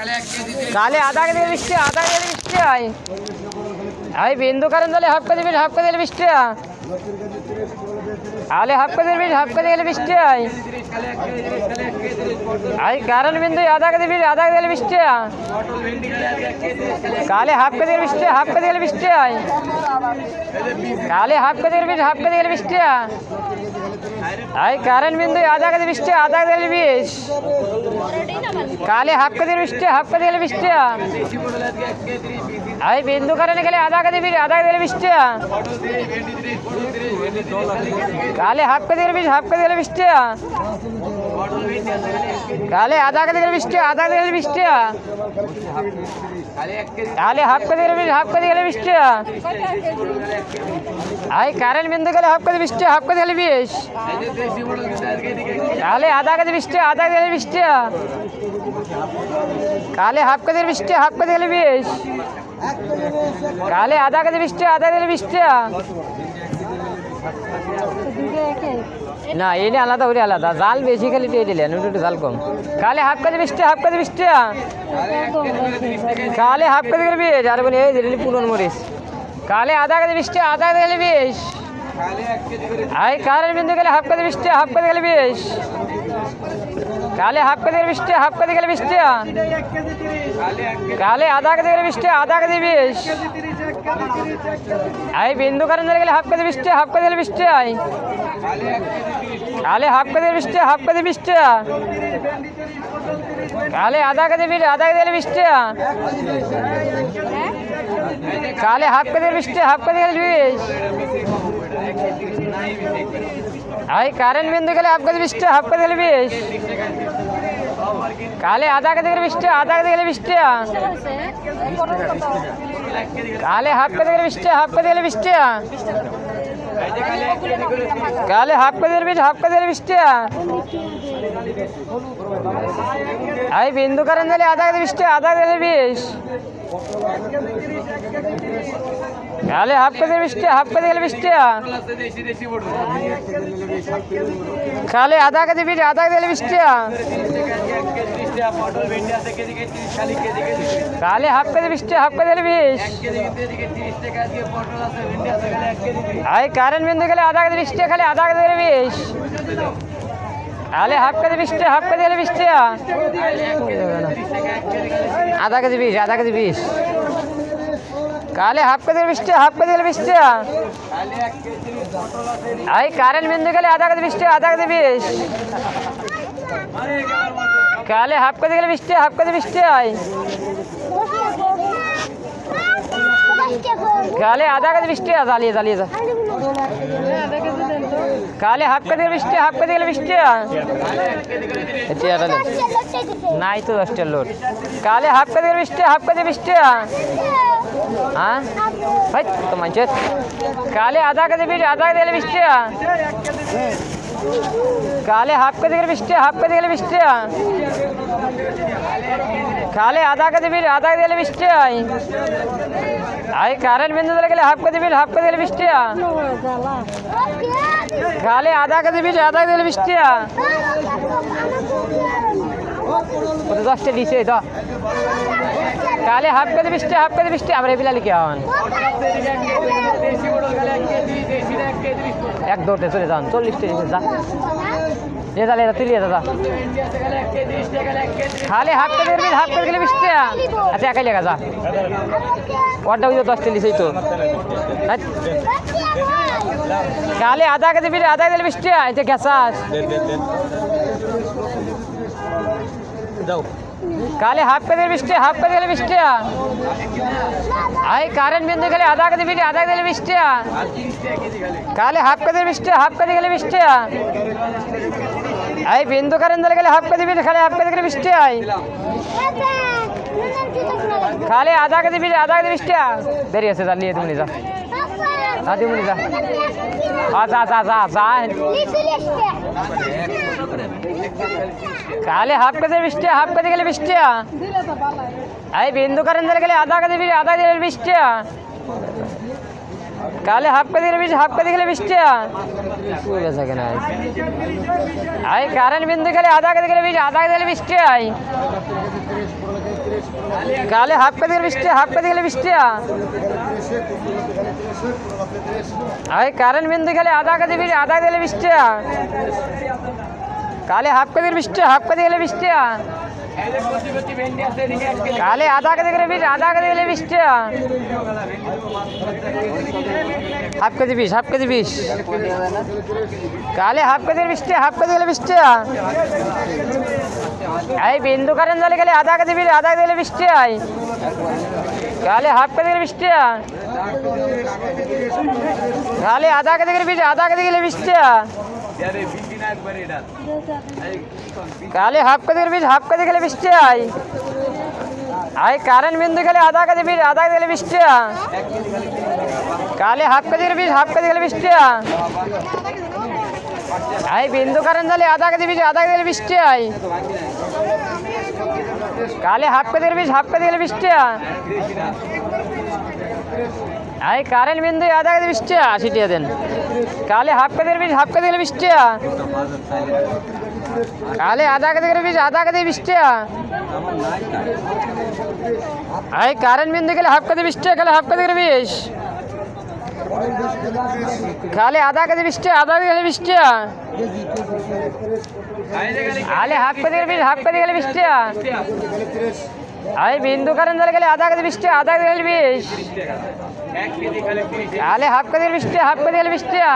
काले आधा के दिले 20 টাকা आधा के दिले 20 টাকা आई बिंदु कारण दिले हाफ के दिले 20 টাকা आले हाफ के दिले 20 টাকা आई कारण बिंदु आधा के दिले 20 টাকা काले हाफ के दिले 20 টাকা काले हाफ के दिले 20 টাকা आई कारण बिंदु आधा के दिले 20 টাকা आधा के दिले 20 काले हाफ के दिले 20 টাকা आई बिंदु कारण के लिए आधा के दिले 20 টাকা काले हाफ के दिले 20 টাকা काले आधा के दिले 20 টাকা आधा के दिले 20 টাকা काले हाफ के दिले 20 টাকা आई कारण बिंदु के लिए हाफ के दिले 20 টাকা हाफ के दिले 20 काले आधा के दिले 20 টাকা आधा के दिले 20 টাকা काले हाफ के दिले 20 টাকা हाफ के दिले 20 काले आधा के दिले 20 টাকা आधा के दिले 20 টাকা ना ये नहीं आलादा उरे आलादा जाल बेची खाली দিয়ে দিলেন একটু জাল কম কালে হাফ কেজি 20 টাকা হাফ কেজি 20 টাকা কালে হাফ কেজি 20 আর বলে এই দিলি পুরন মরিচ কালে আধা কেজি 20 টাকা আধা কেজি 20 आई कारण बिंदु के लिए हाफ केजी 20 টাকা हाफ केजी 20 काले हाफ केजी 20 টাকা हाफ केजी 20 टाका काले आधा केजी 20 টাকা आधा केजी 20 आई बिंदु कारण के लिए हाफ केजी 20 টাকা हाफ केजी 20 টাকা काले हाफ केजी 20 টাকা हाफ केजी 20 টাকা काले आधा केजी 20 টাকা काले हाफ केजी 20 টাকা हाफ केजी 20 आई कारण बिंदु के लिए हाफ केजी 20 टाका हाफ केजी 20 काले आधा केजी 20 टाका आधा केजी 20 टाका काले हाफ केजी 20 टाका हाफ केजी 20 टाका काले हाफ केजी 20 टाका आई बिंदु कारण दिले आधा केजी 20 टाका आधा केजी 20 काले हाफ केजी 20 टाका हाफ केजी 20 टाका काले आधा केजी 20 आधा केजी 20 टाका काले हाफ केजी 20 टाका हाफ केजी 20 आई कारण बिंदु के लिए आधा केजी 20 टाका खाली आधा केजी 20 काले हाफ केजी 20 टाका हाफ केजी 20 टाका आधा केजी 20 आधा केजी 20 काले हाफ केजी 20 टाका हाफ केजी 20 टाका आई कारण बिंदु के लिए आधा केजी 20 टाका आधा केजी 20 काले हाफ केजी 20 टाका हाफ केजी 20 टाका काले आधा केजी 20 टाका जालिए जालिए जा काले हाफ केजी 20 टाका हाफ केजी 20 टाका নাই তো 10টা লোড কালে হাফ কেজি 20 টাকা হাফ কেজি 20 টাকা হ্যাঁ ভাই তো মানছে কালে আধা কেজি 20 আধা কেজি 20 টাকা काले हाफ केजी 20 टाका हाफ केजी 20 टाका काले आधा केजी 20 टाका आई कारण बिंदु दिले हाफ केजी 20 टाका काले आधा केजी 20 टाका কত 10টা দিছে তো কালে হাফ কেজি 20 টাকা আমরা বিলা লিখে আন এক দৌড়তে চলে যান 40 টাকা যা ये चले तो तुलिए दादा खाली हाफ केजी 20 टाका अच्छा একাই লেখা যা ওটা ওই 10 টাকা লিছেই তো কালে আধা কেজি 20 টাকা এটা গ্যাসাস जाओ काले हाफ केजी 20 टाका हाफ केजी 20 टाका आई कारण बिंदु के लिए आधा केजी 20 टाका काले हाफ केजी 20 टाका हाफ केजी 20 टाका आई बिंदु कारण दिले हाफ केजी 20 खाली हाफ केजी 20 टाका खाली आधा केजी 20 टाका देरी আছে জানিয়ে তুমি যা আদি মুনি যা আচ্ছা আচ্ছা আচ্ছা যা काले हाफ केजी 20 टाका हाफ केजी 20 टाका आई बिंदु कारण दिले आधा केजी 20 टाका काले हाफ केजी 20 टाका पूरा सके ना आई कारण बिंदु के लिए आधा केजी 20 टाका কালে হাফ কেজি গেলে 20 টাকা, হাফ কেজি গেলে 20 টাকা। আই কারেন্ট বিন্দু গেলে আধা কেজি বিশ, আধা গেলে 20 টাকা। কালে হাফ কেজি 20 টাকা, হাফ কেজি গেলে 20 টাকা। কালে আধা কেজি গেলে 20, আধা কেজি গেলে 20 টাকা। Half KG 20, half KG 20। কালে হাফ কেজি 20 টাকা, হাফ কেজি গেলে 20 টাকা। এই বিন্দু কারেন্ট জালে গেলে আধা কেজি 20, আধা কেজি গেলে 20 টাকা। কালে হাফ কেজি গেলে 20 টাকা। কালে আধা কেজি গেলে 20, আধা কেজি গেলে 20 টাকা। কালে হাফ কেজি 20, হাফ কেজি গেলে 20 টাকা। আই কারেন্ট বিন্দু গেলে আধা কেজি 20, আধা কেজি গেলে 20 টাকা। কালে হাফ কেজি 20, হাফ কেজি গেলে 20 টাকা। আই বিন্দু কারেন্ট জালে আধা কেজি 20, আধা কেজি গেলে 20 টাকা। কালে হাফ কেজি 20, হাফ কেজি গেলে 20 টাকা। আই কারেন্ট বিন্দু আধা কেজি 20 টাকা, 80 টাকা দেন। কালে হাফ কেজি 20, হাফ কেজি গেলে 20 টাকা। কালে আধা কেজি 20, আধা কেজি 20 টাকা। আই কারেন্ট বিন্দু গেলে হাফ কেজি 20 টাকা, কালে হাফ কেজি গেলে 20। কালে আধা কেজি 20 টাকা, আধা কেজি গেলে 20 টাকা। আলে হাফ কেজি 20, হাফ কেজি গেলে 20 টাকা। আই বিন্দু কারেন্ট জালে গেলে আধা কেজি 20 টাকা, আধা কেজি গেলে 20। আলে হাফ কেজি 20 টাকা, হাফ কেজি গেলে 20 টাকা।